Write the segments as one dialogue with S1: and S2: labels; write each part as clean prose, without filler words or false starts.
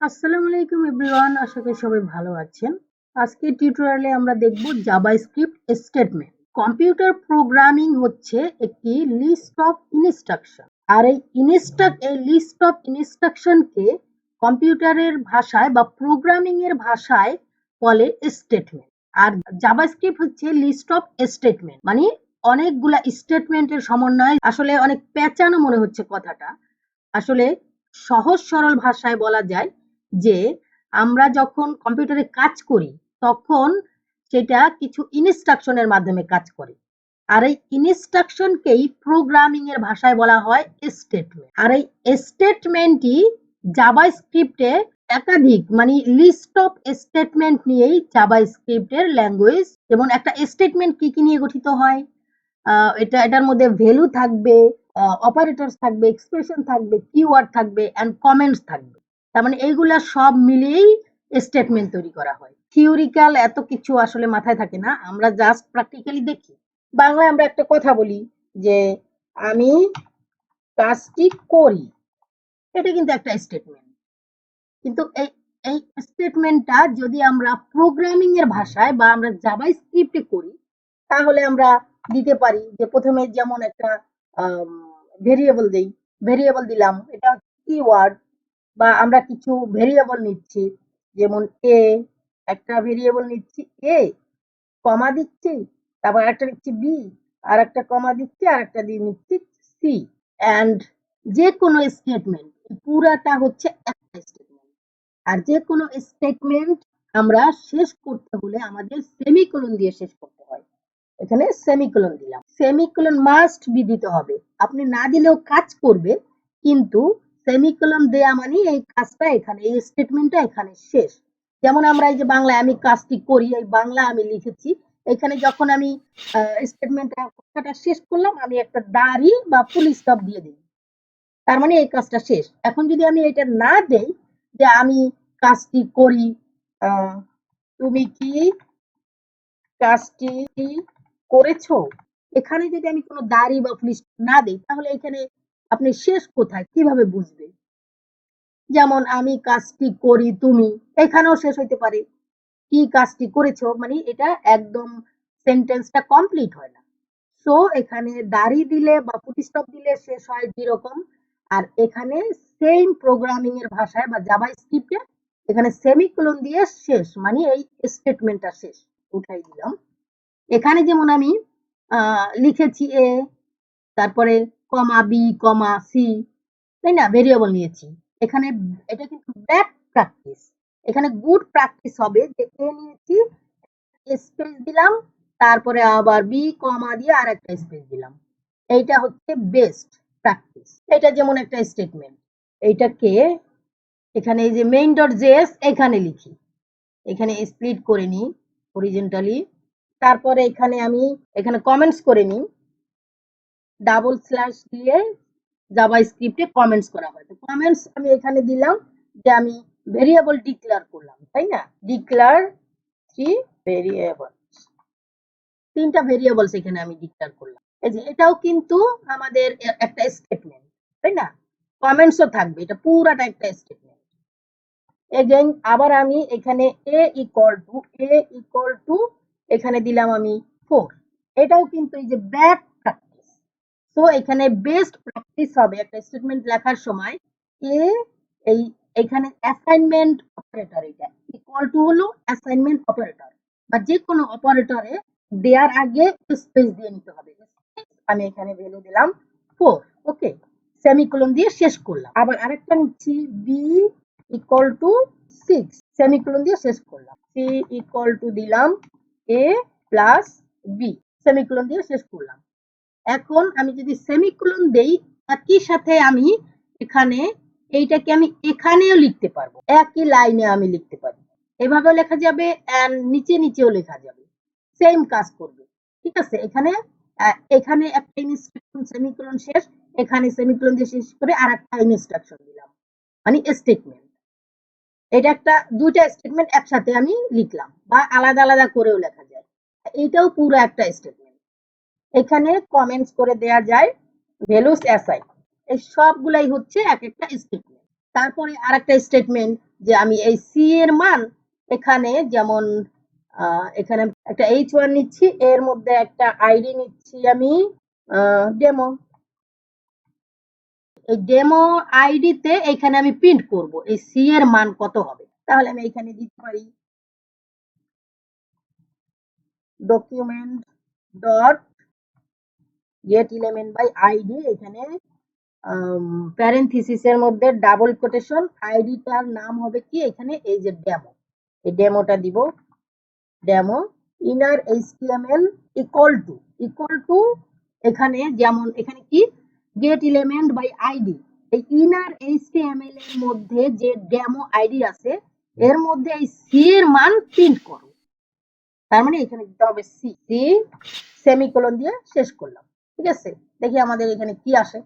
S1: আসসালামু আলাইকুম এভরিওয়ান, আশা করি সবাই ভালো আছেন। আজকের টিউটোরিয়ালে আমরা দেখব জাভাস্ক্রিপ্ট স্টেটমেন্ট। কম্পিউটার প্রোগ্রামিং হচ্ছে একটি লিস্ট অফ ইনস্ট্রাকশন, আর এই লিস্ট অফ ইনস্ট্রাকশনকে কম্পিউটারের ভাষায় বা প্রোগ্রামিং এর ভাষায় বলে স্টেটমেন্ট। আর জাভাস্ক্রিপ্ট হচ্ছে লিস্ট অফ স্টেটমেন্ট, মানে অনেকগুলা স্টেটমেন্টের সমন্বয়। আসলে অনেক পেঁচানো মনে হচ্ছে কথাটা, আসলে সহজ সরল ভাষায় বলা যায় যে আমরা যখন কম্পিউটারে কাজ করি তখন সেটা কিছু ইনস্ট্রাকশনের মাধ্যমে কাজ করে, আর এই ইনস্ট্রাকশনকেই প্রোগ্রামিং এর ভাষায় বলা হয় স্টেটমেন্ট। আর এই স্টেটমেন্টই জাভাস্ক্রিপ্টে একাধিক, মানে লিস্ট অফ স্টেটমেন্ট নিয়েই জাভাস্ক্রিপ্টের ল্যাঙ্গুয়েজ। যেমন একটা স্টেটমেন্ট কি কি নিয়ে গঠিত হয়, এটার মধ্যে ভ্যালু থাকবে, অপারেটরস থাকবে, এক্সপ্রেশন থাকবে, কিওয়ার্ড থাকবে এন্ড কমেন্টস থাকবে। তার মানে এইগুলা সব মিলিয়েই স্টেটমেন্ট তৈরি করা হয়। থিওরিক্যাল এত কিছু আসলে মাথায় থাকে না, আমরা জাস্ট প্র্যাকটিক্যালি দেখি। বাংলায় আমরা একটা কথা বলি যে আমি কাজটি করি, এটা কিন্তু একটা স্টেটমেন্ট। কিন্তু এই এই স্টেটমেন্টটা যদি আমরা প্রোগ্রামিং এর ভাষায় বা আমরা জাভাস্ক্রিপ্টে করি তাহলে আমরা দিতে পারি যে প্রথমে যেমন একটা ভেরিয়েবল দেই, ভেরিয়েবল দিলাম, এটা কিওয়ার্ড, বা আমরা কিছু ভেরিয়েবল নিচ্ছি, যেমন এ, একটা ভেরিয়েবল নিচ্ছি এ, কমা দিচ্ছি, তারপর একটা নিচ্ছি বি, আর একটা কমা দিচ্ছি, আর একটা দিয়ে নিচ্ছি সি। অ্যান্ড যে কোনো স্টেটমেন্ট পুরাটা হচ্ছে একটা স্টেটমেন্ট। আর যে কোনো স্টেটমেন্ট আমরা শেষ করতে হলে আমাদের সেমিকোলন দিয়ে শেষ করতে হয়। এখানে সেমিকোলন দিলাম, সেমিকোলন মাস্ট বি দিতে হবে, আপনি না দিলেও কাজ করবে, কিন্তু সেমিকোলন দেয়া মানে এই কাজটা এখানে, এই স্টেটমেন্টটা এখানে শেষ। যেমন আমরা এই যে বাংলায় আমি কাজটি করি, এই বাংলা আমি লিখেছি, এখানে যখন আমি স্টেটমেন্টটা কথাটা শেষ করলাম আমি একটা দাড়ি বা ফুল স্টপ দিয়ে দিই, তার মানে এই কাজটা শেষ। এখন যদি আমি এটা না দেই যে আমি কাজটি করি, তুমি কি কাজটি করেছো, এখানে যদি আমি কোনো দাড়ি বা ফুল স্টপ না দিই তাহলে এখানে আপনি শেষ কোথায় কিভাবে বুঝবে? যেমন আমি কাজটি করি তুমি, এখানেও শেষ হইতে পারে, কি কাজটি করেছো মানে এটা একদম সেন্টেন্সটা কমপ্লিট হয় না। সো এখানে দাড়ি দিলে বা ফুল স্টপ দিলে শেষ হয় যেরকম, আর এখানে সেম প্রোগ্রামিং এর ভাষায় বা জাভাস্ক্রিপ্টে এখানে সেমিকোলন দিয়ে শেষ, মানে এই স্টেটমেন্টটা শেষ। উঠাই দিলাম, এখানে যেমন আমি লিখেছি এ, তারপরে কমা বি কমা সি, তাই না, ভেরিয়েবল নিয়েছি। এখানে এটা কিন্তু ব্যাড প্র্যাকটিস, এখানে গুড প্র্যাকটিস হবে যে এ নিয়েছি, স্পেস দিলাম, তারপরে আবার বি কমা দিয়ে আর একটা স্পেস দিলাম, এইটা হচ্ছে বেস্ট প্র্যাকটিস। এটা যেমন একটা স্টেটমেন্ট, এইটাকে এখানে এই যে মেইন ডট জেএস এখানে লিখি, এখানে স্প্লিট করে নিই হরিজন্টালি, তারপরে এখানে আমি এখানে কমেন্টস করে নিই, ডাবল স্ল্যাশ দিয়ে জাভাস্ক্রিপ্টে কমেন্টস করা হয়। তো কমেন্টস আমি এখানে দিলাম যে আমি ভেরিয়েবল ডিক্লেয়ার করলাম, তাই না, ডিক্লেয়ার থ্রি ভেরিয়েবল, তিনটা ভেরিয়েবলস এখানে আমি ডিক্লেয়ার করলাম। এই যে এটাও কিন্তু আমাদের একটা স্টেটমেন্ট, তাই না, কমেন্টসও থাকবে, এটা পুরাটা একটা স্টেটমেন্ট। এগেইন আবার আমি এখানে এ ইকুয়াল টু এখানে দিলাম আমি 4, এটাও কিন্তু এই যে ব্যাড প্র্যাকটিস। তো এখানে বেস্ট প্র্যাকটিস হবে একটা স্টেটমেন্ট লেখার সময় এ, এই এখানে অ্যাসাইনমেন্ট অপারেটর, এটা ইকুয়াল টু হলো অ্যাসাইনমেন্ট অপারেটর, বা যে কোনো অপারেটরে দেওয়ার আগে স্পেস দিয়ে নিতে হবে। আমি এখানে ভ্যালু দিলাম 4, ওকে, সেমিকোলন দিয়ে শেষ করলাম। আবার আরেকটা নিচ্ছি বি ইকুয়াল টু 6, সেমিকোলন দিয়ে শেষ করলাম। সি ইকুয়াল টু দিলাম এ প্লাস বি, সেমিকোলন দিয়ে শেষ করলাম। এখন আমি যদি সেমিকোলন দেই একই সাথে আমি এখানে এইটাকে আমি এখানেও লিখতে পারবো, একই লাইনে আমি লিখতে পারি, এভাবেও লেখা যাবে এন্ড নিচে নিচেও লেখা যাবে, সেম কাজ করবে। ঠিক আছে, এখানে এখানে একটা ইনস্ট্রাকশন সেমিকোলন শেষ, এখানে সেমিকোলন দিয়ে শেষ করে আর একটা ইনস্ট্রাকশন দিলাম, মানে স্টেটমেন্ট। এটা একটা দুইটা স্টেটমেন্ট একসাথে আমি লিখলাম, বা আলাদা আলাদা করেও লেখা যায়, এইটাও পুরো একটা স্টেটমেন্ট। এখানে কমেন্টস করে দেয়া যায়, ভ্যালুস অ্যাসাইন, এই সবগুলাই হচ্ছে এক একটা স্টেটমেন্ট। তারপরে আরেকটা স্টেটমেন্ট যে আমি এই সি এর মান এখানে যেমন এখানে একটা h1 নিচ্ছি, এর মধ্যে একটা আইডি নিচ্ছি আমি ডেমো। এই ডেমো আইডিতে এখানে আমি প্রিন্ট করব এই সি এর মান কত হবে। তাহলে আমি এখানে দিতে পারি document dot get element by ID, এখানে প্যারেনথিসিসের মধ্যে ডাবল কোটেশন, আইডিটার নাম হবে কি এখানে এই যে ডেমো, এই ডেমোটা দিব demo inner HTML equal to এখানে যেমন এখানে কি গেট এলিমেন্ট বাই আইডি, এই ইনার এইচটিএমএল এর মধ্যে যে ডেমো আইডি আছে এর মধ্যে এই সি এর মান প্রিন্ট করো। তার মানে এখানে দিতে হবে সি, সেমিকোলন দিয়ে শেষ করলাম। ঠিক আছে, দেখি আমাদের এখানে কি আসে।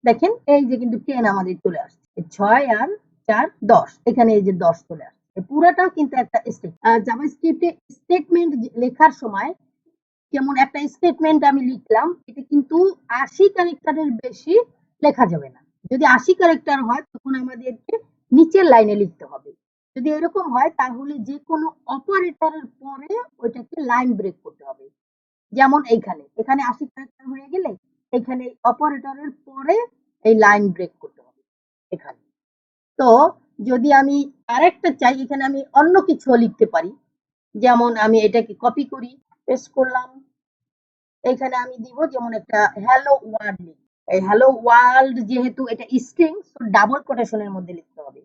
S1: দেখেন এই যে কিন্তু 10 আমাদের চলে আসছে, 6 আর 4 10, এখানে এই যে 10 চলে আসছে। পুরাটাও কিন্তু একটা জাভাস্ক্রিপ্টে স্টেটমেন্ট লেখার সময় যেমন একটা স্টেটমেন্ট আমি লিখলাম, এটা কিন্তু 80 ক্যারেক্টারের বেশি লেখা যাবে না। যদি 80 ক্যারেক্টার হয় তখন আমাদেরকে নিচের লাইনে লিখতে হবে। যদি এরকম হয় তাহলে যে কোনো অপারেটরের পরে ওইটাকে লাইন ব্রেক করতে হবে। যেমন এখানে 80 ক্যারেক্টার হয়ে গেলে এখানে অপারেটরের পরে এই লাইন ব্রেক করতে হবে এখানে। তো যদি আমি আরেকটা চাই, এখানে আমি অন্য কিছু লিখতে পারি। যেমন আমি এটাকে কপি করি, পেস্ট করলাম, এখানে আমি দিব যেমন একটা হ্যালো ওয়ার্ল্ড লিখ। এই হ্যালো ওয়ার্ল্ড যেহেতু এটা স্ট্রিং, তো ডাবল কোটেশনের মধ্যে লিখতে হবে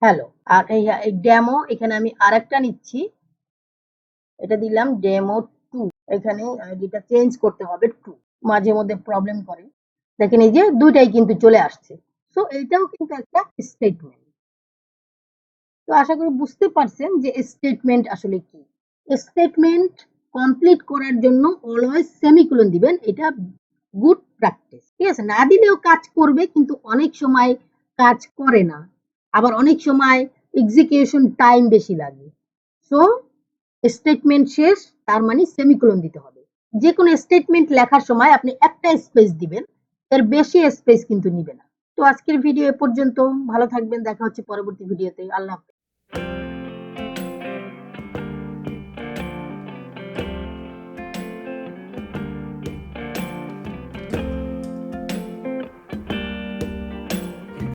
S1: হ্যালো। আর এই ডেমো এখানে আমি আরেকটা নিচ্ছি, এটা দিলাম ডেমো 2, এখানে আইডিটা চেঞ্জ করতে হবে 2, মাঝে মধ্যে প্রবলেম করে। দেখেন এই যে দুইটাই কিন্তু চলে আসছে। সো এইটাও কিন্তু একটা স্টেটমেন্ট। তো আশা করি বুঝতে পারছেন যে স্টেটমেন্ট আসলে কি। স্টেটমেন্ট কমপ্লিট করার জন্য অলওয়েজ সেমিকোলন দিবেন, এটা গুড প্র্যাকটিস। ঠিক আছে, না দিলেও কাজ করবে কিন্তু অনেক সময় কাজ করে না, আবার অনেক সময় এক্সিকিউশন টাইম বেশি লাগে। সো স্টেটমেন্ট শেষ তার মানে সেমিকোলন দিতে হবে। যে কোনো স্টেটমেন্ট লেখার সময় আপনি একটা স্পেস দিবেন, এর বেশি স্পেস কিন্তু নিবে না। তো আজকের ভিডিও এ পর্যন্ত, ভালো থাকবেন, দেখা হচ্ছে পরবর্তী ভিডিওতে। আল্লাহ হাফেজ।